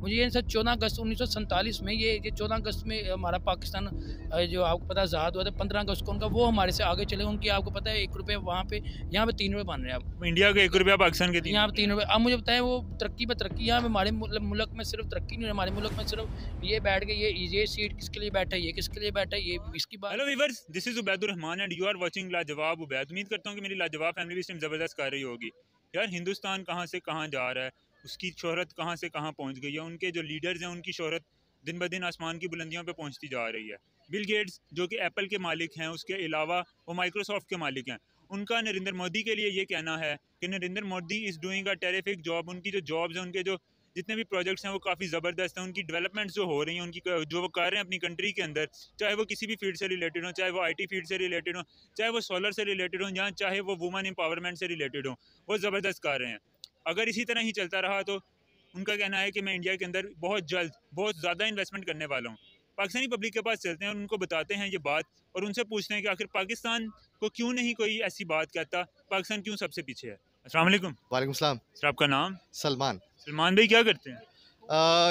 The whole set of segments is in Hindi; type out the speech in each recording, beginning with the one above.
मुझे ये सर 14 अगस्त 1947 में ये 14 अगस्त में हमारा पाकिस्तान जो आपको पता आज़ाद हुआ था 15 अगस्त को उनका, वो हमारे से आगे चले। उनकी आपको पता है 1 रुपये वहाँ पे, यहाँ पे 3 रुपये बन रहे हैं अब। इंडिया के 1 रुपया पाकिस्तान के 3 यहाँ पे 3 रुपये। अब मुझे बताएं वो तरक्की पे तरक्की, यहाँ पे हमारे मुल्क में सिर्फ तरक्की नहीं है, हमारे मुल्क में सिर्फ ये बैठ गए, ये सीट किसके लिए बैठा है, ये किसके लिए बैठा है, ये इसकी बात। Hello viewers, this is Ubaidur Rahman and you are watching Lajawab Ubaid. उम्मीद करता हूँ कि मेरी लाजवाब फैमिली भी इस टाइम ज़बरदस्त कर रही होगी। यार हिंदुस्तान कहाँ से कहाँ जा रहा है, उसकी शोहरत कहाँ से कहाँ पहुँच गई है, उनके जो लीडर्स हैं उनकी शोहरत दिन ब दिन आसमान की बुलंदियों पे पहुँचती जा रही है। बिल गेट्स जो कि एप्पल के मालिक हैं, उसके अलावा वो माइक्रोसॉफ्ट के मालिक हैं, उनका नरेंद्र मोदी के लिए ये कहना है कि Narendra Modi is doing a terrific job. उनकी जो जॉब्स हैं, उनके जो जितने भी प्रोजेक्ट्स हैं वो काफ़ी ज़बरदस्त हैं। उनकी डेवलपमेंट्स जो हो रही हैं, उनकी जो वो कर रहे हैं अपनी कंट्री के अंदर, चाहे वो किसी भी फील्ड से रिलेटेड हो, चाहे वो आईटी फील्ड से रिलेटेड हो, चाहे वो सोलर से रिलेटेड हो, या चाहे वो वुमेन एम्पावरमेंट से रिलेटेड हो, वो ज़बरदस्त कर रहे हैं। अगर इसी तरह ही चलता रहा तो उनका कहना है कि मैं इंडिया के अंदर बहुत जल्द बहुत ज़्यादा इन्वेस्टमेंट करने वाला हूँ। पाकिस्तानी पब्लिक के पास चलते हैं और उनको बताते हैं ये बात, और उनसे पूछते हैं कि आखिर पाकिस्तान को क्यों नहीं कोई ऐसी बात कहता, पाकिस्तान क्यों सबसे पीछे है। अस्सलाम वालेकुम। वालेकुम सलाम। सर आपका नाम? सलमान। सलमान भाई क्या करते हैं?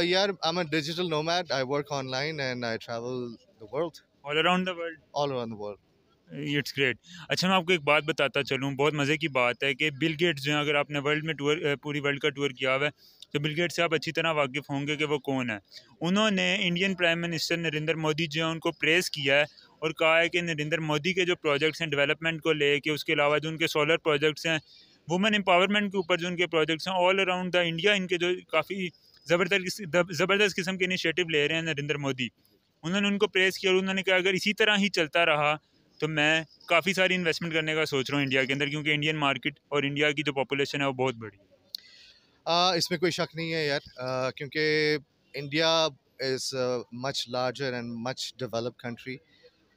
यार I'm a digital nomad. I work online and I travel the world. All around the world. All around the world. It's great. अच्छा मैं आपको एक बात बताता चलूँ, बहुत मज़े की बात है कि बिल गेट्स जो हैं, अगर आपने वर्ल्ड में टूर पूरी वर्ल्ड का टूर किया हुआ है तो बिल गेट्स से आप अच्छी तरह वाकिफ़ होंगे कि वो कौन है। उन्होंने Indian prime minister Narendra Modi जो है उनको प्रेज़ किया है और कहा है कि नरेंद्र मोदी के जो प्रोजेक्ट्स हैं डेवलपमेंट को लेके, उसके अलावा जो उनके सोलर प्रोजेक्ट्स हैं, वुमेन एम्पावरमेंट के ऊपर जो उनके प्रोजेक्ट्स हैं, ऑल अराउंड द इंडिया इनके जो काफ़ी ज़बरदस्त किस्म के इनिशिएटिव ले रहे हैं नरेंद्र मोदी, उन्होंने उनको प्रेज़ किया और उन्होंने कहा अगर इसी तरह ही चलता रहा तो मैं काफ़ी सारी इन्वेस्टमेंट करने का सोच रहा हूँ इंडिया के अंदर, क्योंकि इंडियन मार्केट और इंडिया की जो पॉपुलेशन है वो बहुत बड़ी है। इसमें कोई शक नहीं है यार, क्योंकि India is a much larger and much developed country.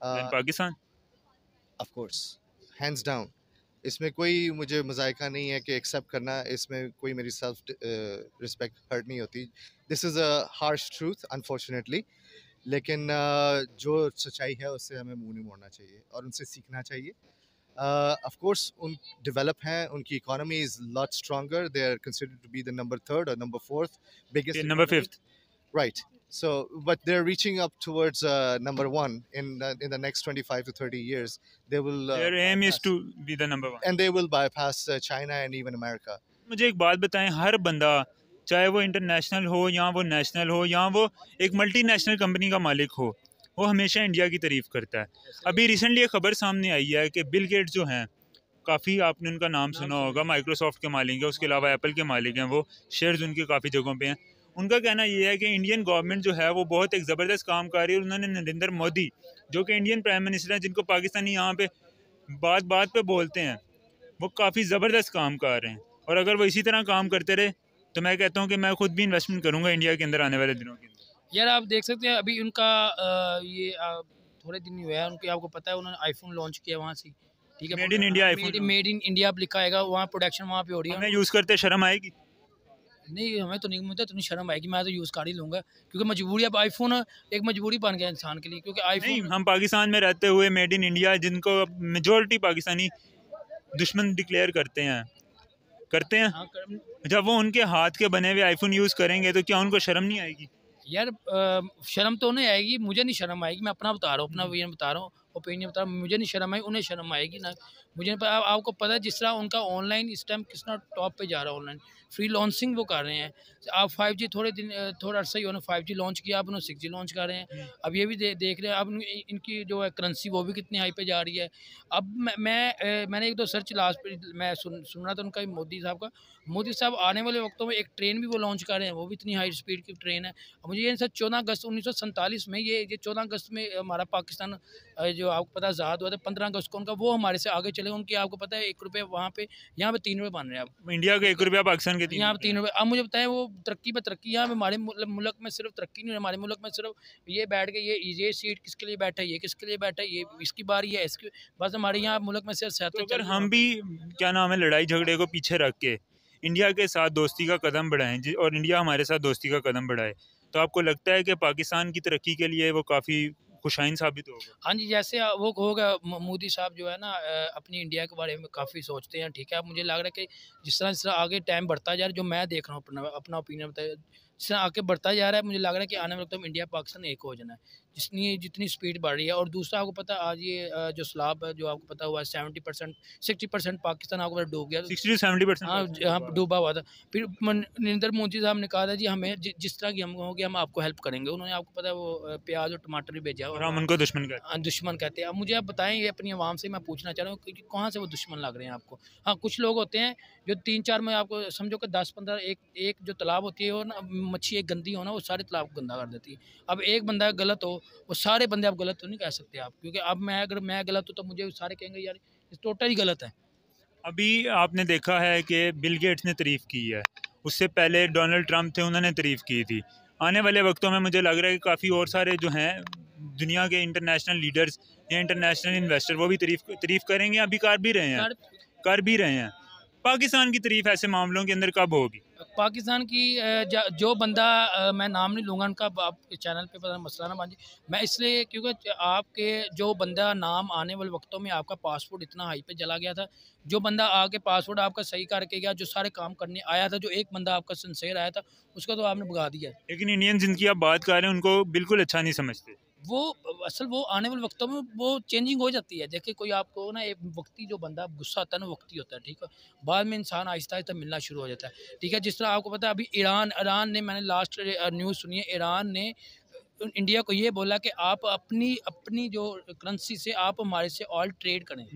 Pakistan Of course, hands down. इसमें कोई मुझे मजायका नहीं है कि एक्सेप्ट करना, इसमें कोई मेरी सेल्फ रिस्पेक्ट हर्ट नहीं होती। This is a harsh truth unfortunately, लेकिन जो सच्चाई है उससे हमें मुंह नहीं मोड़ना चाहिए और उनसे सीखना चाहिए। ऑफ कोर्स उन डेवलप हैं, उनकी economy is lot stronger, they are considered to be the number 3rd or number 4th biggest, number 5th, right? So but they're reaching up towards number 1 in the next 25 to 30 years. They will their aim is to be the number 1 and they will bypass China and even America. मुझे एक बात बताएं, हर बंदा चाहे वो इंटरनेशनल हो या वो नेशनल हो या वो एक मल्टीनेशनल कंपनी का मालिक हो, वो हमेशा इंडिया की तारीफ़ करता है। अभी रिसेंटली एक खबर सामने आई है कि बिल गेट्स जो हैं, काफ़ी आपने उनका नाम सुना होगा, माइक्रोसॉफ्ट के मालिक हैं, उसके अलावा एप्पल के मालिक हैं, वो शेयर्स उनके काफ़ी जगहों पे हैं। उनका कहना ये है कि इंडियन गवर्नमेंट जो है वो बहुत एक ज़बरदस्त काम कर रही है और उन्होंने नरेंद्र मोदी जो कि इंडियन प्राइम मिनिस्टर हैं, जिनको पाकिस्तानी यहाँ पे बात बात पे बोलते हैं, वो काफ़ी ज़बरदस्त काम कर रहे हैं। और अगर वो इसी तरह काम करते रहे तो मैं कहता हूँ कि मैं खुद भी इन्वेस्टमेंट करूँगा इंडिया के अंदर आने वाले दिनों के अंदर। यार आप देख सकते हैं अभी उनका थोड़े दिन हुए हैं उनके, आपको पता है उन्होंने आईफोन लॉन्च किया वहाँ से, ठीक है, made in India iPhone, made in India लिखा आएगा, वहाँ प्रोडक्शन वहाँ पे हो रही है। हमें यूज़ करते शर्म आएगी? नहीं हमें तो नहीं, मुझे तो नहीं शर्म आएगी, मैं तो यूज़ कर ही लूँगा, क्योंकि मजबूरी, अब आईफोन एक मजबूरी बन गया इंसान के लिए, क्योंकि आईफोन नहीं, हम पाकिस्तान में रहते हुए मेड इन इंडिया, जिनको मेजॉरिटी पाकिस्तानी दुश्मन डिक्लेयर करते हैं जब वो उनके हाथ के बने हुए आईफोन यूज़ करेंगे तो क्या उनको शर्म नहीं आएगी? यार शर्म तो उन्हें आएगी, मुझे नहीं शर्म आएगी, मैं अपना बता रहा हूँ, अपना ओपिनियन बता रहा हूँ, मुझे नहीं शर्म आई, उन्हें शर्म आएगी ना। मुझे नहीं पता, आपको पता है जिस तरह उनका ऑनलाइन इस टाइम किस तरह टॉप पे जा रहा है, ऑनलाइन फ्री लॉन्चिंग वो कर रहे हैं। आप 5G थोड़ा अर्सा ही उन्होंने 5G लॉन्च किया, अब उन्होंने 6G लॉन्च कर रहे हैं। अब ये भी देख रहे हैं, अब इनकी जो है करेंसी वो भी कितनी हाई पे जा रही है। अब मैंने 1-2 सर्च लास्ट पे मैं सुन रहा था उनका, मोदी साहब आने वाले वक्तों में एक ट्रेन भी वो लॉन्च कर रहे हैं, वो भी इतनी हाई स्पीड की ट्रेन है। और मुझे ये सर 14 अगस्त 1947 में ये 14 अगस्त में हमारा पाकिस्तान जो आपको पता आज़ाद हुआ था 15 अगस्त को उनका, वो हमारे से आगे चले। उनकी आपको पता है 1 रुपये वहाँ पे, यहाँ पे 3 रुपये बन रहे हैं अब। इंडिया के 1 रुपया पाकिस्तान के 3 यहाँ पे 3 रुपये। अब मुझे बताएं वो तरक्की पे तरक्की, यहाँ पे हमारे मुल्क में सिर्फ तरक्की नहीं है, हमारे मुल्क में सिर्फ ये बैठ गए, ये सीट किसके लिए बैठा है, ये किसके लिए बैठा है, ये इसकी बारी है, इसकी बस। हमारे यहाँ मुल्क में सिर्फ सियासत। अगर हम भी क्या नाम है लड़ाई झगड़े को पीछे रख के इंडिया के साथ दोस्ती का कदम बढ़ाएं और इंडिया हमारे साथ दोस्ती का कदम बढ़ाए, तो आपको लगता है कि पाकिस्तान की तरक्की के लिए वो काफ़ी खुशाइन साबित होगा? हाँ जी, जैसे वो होगा, मोदी साहब जो है ना अपनी इंडिया के बारे में काफ़ी सोचते हैं, ठीक है। मुझे लग रहा है कि जिस तरह आगे टाइम बढ़ता जा रहा है, जो मैं देख रहा हूँ, अपना ओपिनियन बताया, जिस तरह आगे बढ़ता जा रहा है, मुझे लग रहा है कि आने वाले वक्त में इंडिया पाकिस्तान एक हो जाना है, जितनी स्पीड बढ़ रही है। और दूसरा आपको पता है आज ये जो सैलाब है जो आपको पता हुआ है 70% 60% पाकिस्तान आपको पता डूब गया। 60 से 70% हाँ हाँ डूबा हुआ था। फिर नरेंद्र मोदी साहब ने कहा था जी हमें जिस तरह की हम होगी हम आपको हेल्प करेंगे। उन्होंने आपको पता है वो प्याज और टमाटर भी भेजा और हम उनको दुश्मन कहते हैं। दुश्मन कहते हैं। अब मुझे आप बताएं ये अपनी आवाम से मैं पूछना चाह रहा हूँ कि कहाँ से वो दुश्मन लग रहे हैं आपको। हाँ कुछ लोग होते हैं जो 3-4 में आपको समझो कि 10-15 एक जो तालाब होती है वो ना मच्छी एक गंदी हो ना वो सारे तालाब को गंदा कर देती है। अब एक बंदा गलत हो वो सारे बंदे आप गलत तो नहीं कह सकते आप, क्योंकि अब अगर मैं गलत हूँ तो मुझे सारे कहेंगे यार ये टोटल ही गलत है। अभी आपने देखा है कि बिल गेट्स ने तारीफ़ की है, उससे पहले डोनाल्ड ट्रंप थे, उन्होंने तारीफ़ की थी। आने वाले वक्तों में मुझे लग रहा है कि काफ़ी और सारे जो हैं दुनिया के इंटरनेशनल लीडर्स या इंटरनेशनल इन्वेस्टर वो भी तारीफ़ करेंगे, अभी कर भी रहे हैं। पाकिस्तान की तारीफ़ ऐसे मामलों के अंदर कब होगी? पाकिस्तान की जो बंदा मैं नाम नहीं लूँगा उनका, आप चैनल पे पता मसला ना बन जाए, मैं इसलिए क्योंकि आपके जो बंदा नाम आने वाले वक्तों में आपका पासपोर्ट इतना हाई पे चला गया था, जो बंदा आके पासपोर्ट आपका सही करके गया, जो सारे काम करने आया था, जो एक बंदा आपका सिंसेयर आया था उसको तो आपने भगा दिया। लेकिन इंडियन जिनकी आप बात कर रहे हैं उनको बिल्कुल अच्छा नहीं समझते। वो असल वो आने वाले वक्तों में वो चेंजिंग हो जाती है। देखिए कोई आपको ना एक वक्ती जो बंदा गुस्सा आता है ना वक्ती होता है, ठीक है, बाद में इंसान आहिस्ता आहिस्ता मिलना शुरू हो जाता है। ठीक है, जिस तरह आपको पता है अभी ईरान ने, मैंने लास्ट न्यूज़ सुनी है, ईरान ने इंडिया को ये बोला कि आप अपनी अपनी जो करेंसी से आप हमारे से ऑल ट्रेड करें।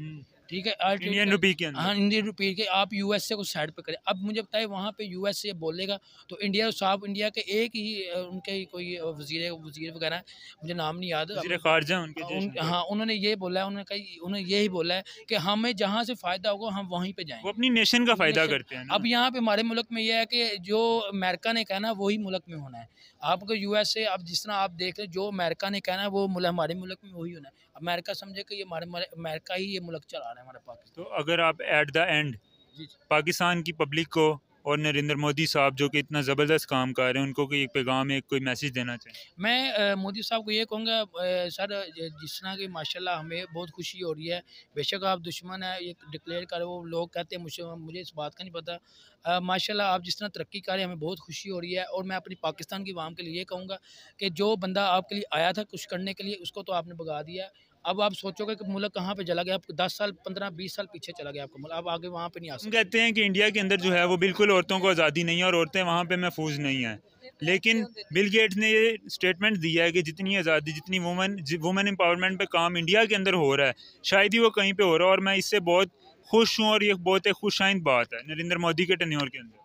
ठीक है, ऑल ट्रेड इंडियन रुपये के अंदर। हाँ इंडियन रुपये के आप यूएसए को साइड पे करें। अब मुझे बताइए वहाँ पे यूएसए बोलेगा तो इंडिया साहब इंडिया के एक ही उनके ही कोई वजीर वगैरह है, मुझे नाम नहीं याद। वज़ीर ख़ारजा उनके देश में। हाँ उन्होंने ये बोला है, उन्होंने यही बोला है कि हमें जहाँ से फ़ायदा होगा हम वहीं पे जाएंगे। वो अपनी नेशन का फ़ायदा करते हैं ना। अब यहाँ पे हमारे मुल्क में ये है कि जो अमेरिका ने कहना वही मुल्क में होना है। आपको यूएसए अब जिस तरह आप देख रहे जो अमेरिका ने कहना है वो हमारे मुल्क में वही होना है। अमेरिका समझे कि ये हमारे अमेरिका ही ये मुल्क चला रहा है हमारा पाकिस्तान। तो अगर आप एट द एंड जी पाकिस्तान की पब्लिक को और नरेंद्र मोदी साहब जो कि इतना ज़बरदस्त काम कर रहे हैं उनको कोई एक पैगाम, एक कोई मैसेज देना चाहिए? मैं मोदी साहब को ये कहूँगा सर जिस तरह की माशाल्लाह हमें बहुत खुशी हो रही है। बेशक आप दुश्मन है ये डिक्लेयर करे, वो लोग कहते हैं, मुझे इस बात का नहीं पता। माशाल्लाह आप जिस तरह तरक्की कर रहे हैं हमें बहुत खुशी हो रही है। और मैं अपनी पाकिस्तान की आवाम के लिए ये कहूँगा कि जो बंदा आपके लिए आया था कुछ करने के लिए उसको तो आपने भगा दिया। अब आप सोचोगे कि मुल्क कहाँ पे चला गया, आप 10 साल 15-20 साल पीछे चला गया आपका मुल्क, अब आगे वहाँ पे नहीं आ हम सकते। कहते हैं कि इंडिया के अंदर जो है वो बिल्कुल औरतों को आज़ादी नहीं है और औरतें वहाँ पे महफूज नहीं हैं। लेकिन बिल गेट्स ने ये स्टेटमेंट दिया है कि जितनी आज़ादी, जितनी वुमेन एम्पावरमेंट पे काम इंडिया के अंदर हो रहा है, शायद ही वो कहीं पे हो रहा है। और मैं इससे बहुत खुश हूँ और ये बहुत एक खुशाइंद बात है नरेंद्र मोदी के टेन्योर के अंदर।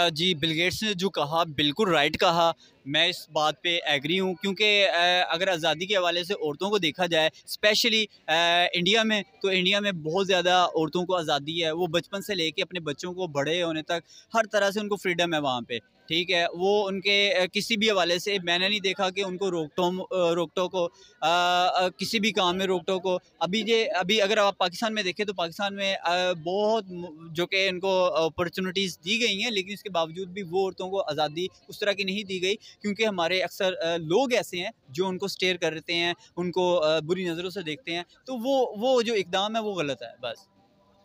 जी, बिल गेट्स ने जो कहा बिल्कुल राइट कहा। मैं इस बात पे एग्री हूँ क्योंकि अगर आज़ादी के हवाले से औरतों को देखा जाए स्पेशली इंडिया में, तो इंडिया में बहुत ज़्यादा औरतों को आज़ादी है। वो बचपन से लेके अपने बच्चों को बड़े होने तक हर तरह से उनको फ्रीडम है वहाँ पे। ठीक है, वो उनके किसी भी हवाले से मैंने नहीं देखा कि उनको रोक टोक हो किसी भी काम में रोक टोक हो। अभी अगर आप पाकिस्तान में देखें तो पाकिस्तान में बहुत जो कि इनको अपॉर्चुनिटीज़ दी गई हैं, लेकिन इसके बावजूद भी वो औरतों को आज़ादी उस तरह की नहीं दी गई क्योंकि हमारे अक्सर लोग ऐसे हैं जो उनको स्टेयर करते हैं, उनको बुरी नज़रों से देखते हैं। तो वो जो इकदाम है वो गलत है बस।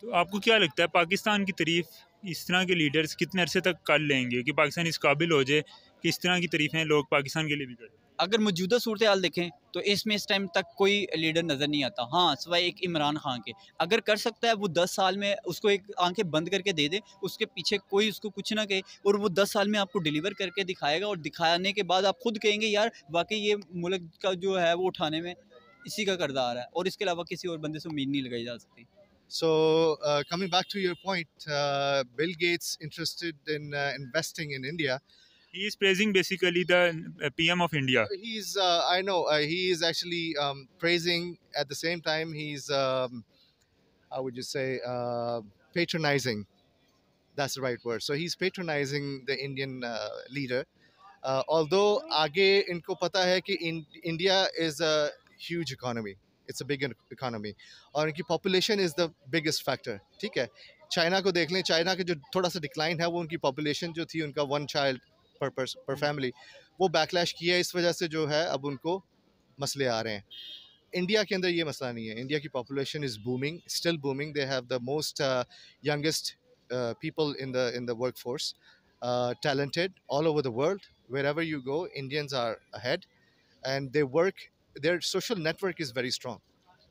तो आपको क्या लगता है पाकिस्तान की तारीफ़ इस तरह के लीडर्स कितने अरसे तक कर लेंगे कि पाकिस्तान इस काबिल हो जाए कि इस तरह की तारीफ़ें लोग पाकिस्तान के लिए भी करें? अगर मौजूदा सूरत हाल देखें तो इसमें इस टाइम तक कोई लीडर नज़र नहीं आता। हाँ, सिवाय एक इमरान खान के। अगर कर सकता है वो 10 साल में उसको एक आंखें बंद करके दे दे, उसके पीछे कोई उसको कुछ ना कहे और वो 10 साल में आपको डिलीवर करके दिखाएगा और दिखाने के बाद आप खुद कहेंगे यार वाकई ये मुल्क का जो है वो उठाने में इसी का किरदार है और इसके अलावा किसी और बंदे से उम्मीद नहीं लगाई जा सकती। So, coming back to your point, Bill Gates interested in investing in India. He is praising basically the PM of India. I know, he is actually praising at the same time. He's, how would you say, patronizing. That's the right word. So he's patronizing the Indian leader. Although आगे इनको पता है कि India is a huge economy. It's a big economy. और इनकी population is the biggest factor. ठीक है, चाइना को देख लें, चाइना के जो थोड़ा सा डिक्लाइन है वो उनकी population जो थी उनका 1 child per family वो बैकलैश किया इस वजह से जो है अब उनको मसले आ रहे हैं। इंडिया के अंदर ये मसला नहीं है। इंडिया की population is booming, still booming. They have the most youngest people in the workforce. talented all over the world. Wherever you go, Indians are ahead, and they work. Their social network is very strong.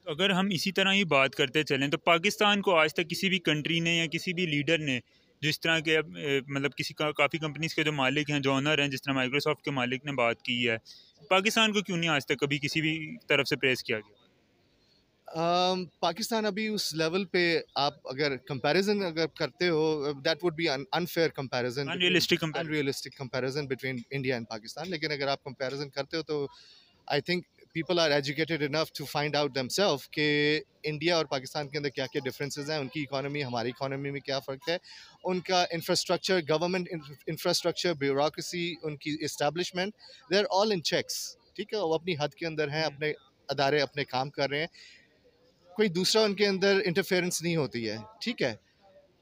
तो अगर हम इसी तरह ही बात करते चलें तो पाकिस्तान को आज तक किसी भी कंट्री ने या किसी भी लीडर ने जिस तरह के मतलब किसी काफ़ी कंपनीज़ के जो मालिक हैं, जो ओनर हैं, जिस तरह माइक्रोसॉफ्ट के मालिक ने बात की है, पाकिस्तान को क्यों नहीं आज तक कभी किसी भी तरफ से प्रेस किया गया? पाकिस्तान अभी उस लेवल पे आप अगर कंपैरिजन अगर करते हो, that would be unfair comparison, unrealistic comparison between India and Pakistan. लेकिन अगर आप कंपैरिजन करते हो तो I think people are educated enough to find out themselves कि इंडिया और पाकिस्तान के अंदर क्या क्या डिफरेंसेस हैं, उनकी इकोनॉमी हमारी इकोनॉमी में क्या फ़र्क है, उनका इंफ्रास्ट्रक्चर, गवर्नमेंट इंफ्रास्ट्रक्चर, ब्यूरोक्रेसी, उनकी establishment, they are all in checks. ठीक है, वो अपनी हद के अंदर हैं, अपने अदारे अपने काम कर रहे हैं, कोई दूसरा उनके अंदर इंटरफेरेंस नहीं होती है. ठीक है,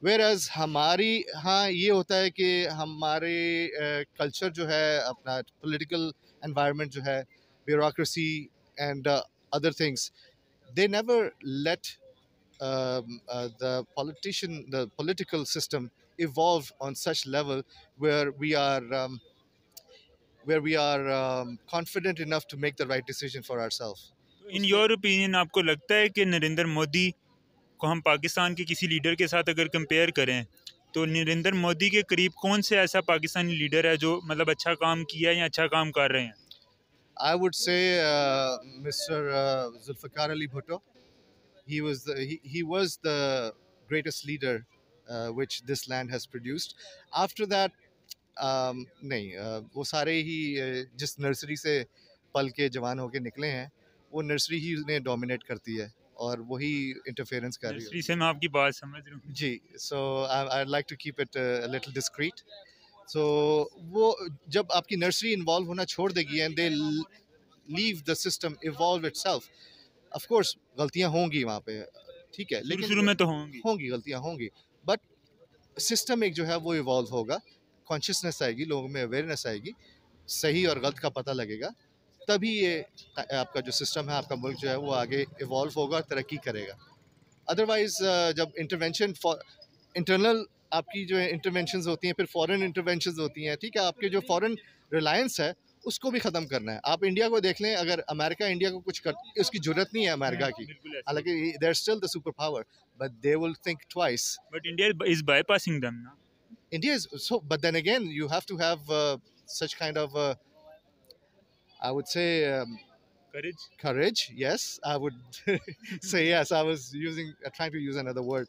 वेयरएज हमारी हाँ ये होता है कि हमारे कल्चर जो है, अपना पॉलिटिकल एनवायरनमेंट जो है, bureaucracy and other things, they never let the political system evolve on such level where we are confident enough to make the right decision for ourselves. In your opinion, आपको लगता है कि नरेंद्र मोदी को हम पाकिस्तान के किसी लीडर के साथ अगर कंपेयर करें तो नरेंद्र मोदी के करीब कौन से ऐसा पाकिस्तानी लीडर है जो मतलब अच्छा काम किया है या अच्छा काम कर रहे हैं? I would say Mr. Zulfikar Ali Bhutto. He was the greatest leader which this land has produced. After that, नहीं, वो सारे ही जिस नर्सरी से पल के जवान होके निकले हैं, वो नर्सरी ही उन्हें डोमिनेट करती है और वही इंटरफेरेंस कर रही है. नर्सरी से मैं आपकी बात समझ रहा हूँ जी. So I'd like to keep it a little discreet. So वो जब आपकी नर्सरी इन्वॉल्व होना छोड़ देगी and they leave the system evolve itself, of course गलतियां होंगी वहाँ पे, ठीक है, लेकिन शुरू में तो होंगी गलतियां होंगी, बट सिस्टम एक जो है वो इवॉल्व होगा, कॉन्शियसनेस आएगी, लोगों में अवेयरनेस आएगी, सही और गलत का पता लगेगा, तभी ये आपका जो सिस्टम है, आपका मुल्क जो है वो आगे इवॉल्व होगा, तरक्की करेगा. अदरवाइज जब इंटरवेंशन इंटरनल आपकी जो इंटरवेंशंस होती हैं, फिर फॉरेन इंटरवेंशंस होती हैं, ठीक है, आपके जो फॉरेन रिलायंस है उसको भी ख़त्म करना है. आप इंडिया को देख लें, अगर अमेरिका इंडिया को कुछ कर, उसकी ज़रूरत नहीं है अमेरिका की, हालांकि they are still the super power, but they will think twice. But India is bypassing them ना. India is so, but then again you have to have such kind of I would say courage. Yes, I would say yes. I was trying to use another word.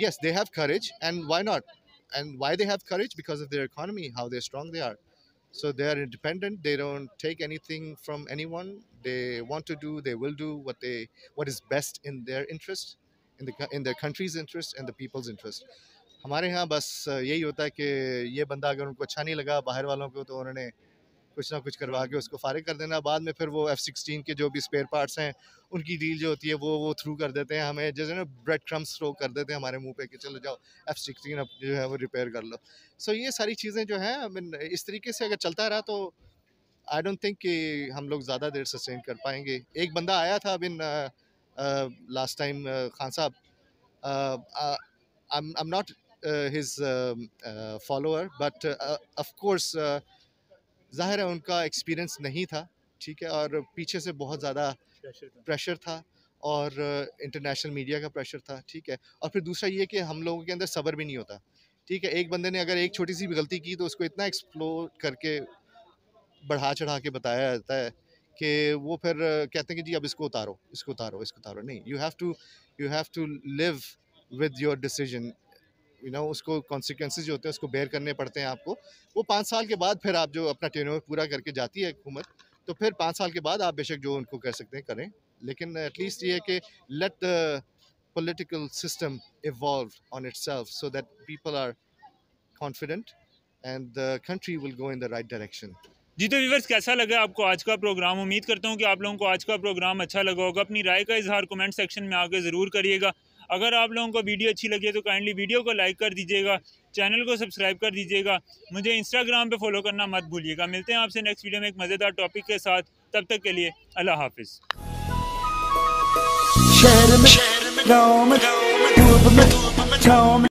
Yes, they have courage, and why not? And why they have courage? Because of their economy, how strong they are. So they are independent. They don't take anything from anyone. They want to do. They will do what is best in their interest, in their country's interest and the people's interest. हमारे यहाँ बस यही होता है कि ये बंदा अगर उनको अच्छा नहीं लगा बाहर वालों को, तो उन्होंने कुछ ना कुछ करवा के उसको फारिग कर देना. बाद में फिर वो F-16 के जो भी स्पेयर पार्ट्स हैं, उनकी डील जो होती है वो थ्रू कर देते हैं हमें, जैसे ना ब्रेड क्रम्स थ्रो कर देते हैं हमारे मुंह पे कि चलो जाओ F-16 अब जो है वो रिपेयर कर लो. सो ये सारी चीज़ें जो हैं, आई मीन इस तरीके से अगर चलता रहा तो आई डोंट थिंक कि हम लोग ज़्यादा देर सस्टेन कर पाएंगे. एक बंदा आया था अभी लास्ट टाइम, खान साहब, I am not his follower, but of course ज़ाहिर है उनका एक्सपीरियंस नहीं था, ठीक है, और पीछे से बहुत ज़्यादा प्रेशर था और इंटरनेशनल मीडिया का प्रेशर था, ठीक है, और फिर दूसरा ये कि हम लोगों के अंदर सब्र भी नहीं होता, ठीक है. एक बंदे ने अगर एक छोटी सी भी गलती की तो उसको इतना एक्सप्लोर करके बढ़ा चढ़ा के बताया जाता है कि वो फिर कहते हैं कि जी अब इसको उतारो. नहीं, you have to live with your decision. उसको कॉन्सिक्वेंसेस जो होते हैं उसको बेयर करने पड़ते हैं आपको. वो 5 साल के बाद फिर आप जो अपना टेन्योर पूरा करके जाती है हुकूमत, तो फिर 5 साल के बाद आप बेशक जो उनको कर सकते हैं करें, लेकिन एटलीस्ट ये है कि let the political system evolve on itself so that people are confident and the country will go in the right direction. जी, तो व्यूअर्स, कैसा लगा आपको आज का प्रोग्राम? उम्मीद करता हूँ कि आप लोगों को आज का प्रोग्राम अच्छा लगा होगा. अपनी राय का इजहार कमेंट सेक्शन में आके ज़रूर करिएगा. अगर आप लोगों को वीडियो अच्छी लगी है तो काइंडली वीडियो को लाइक कर दीजिएगा, चैनल को सब्सक्राइब कर दीजिएगा, मुझे इंस्टाग्राम पे फॉलो करना मत भूलिएगा. मिलते हैं आपसे नेक्स्ट वीडियो में एक मज़ेदार टॉपिक के साथ. तब तक के लिए अल्लाह हाफिज़.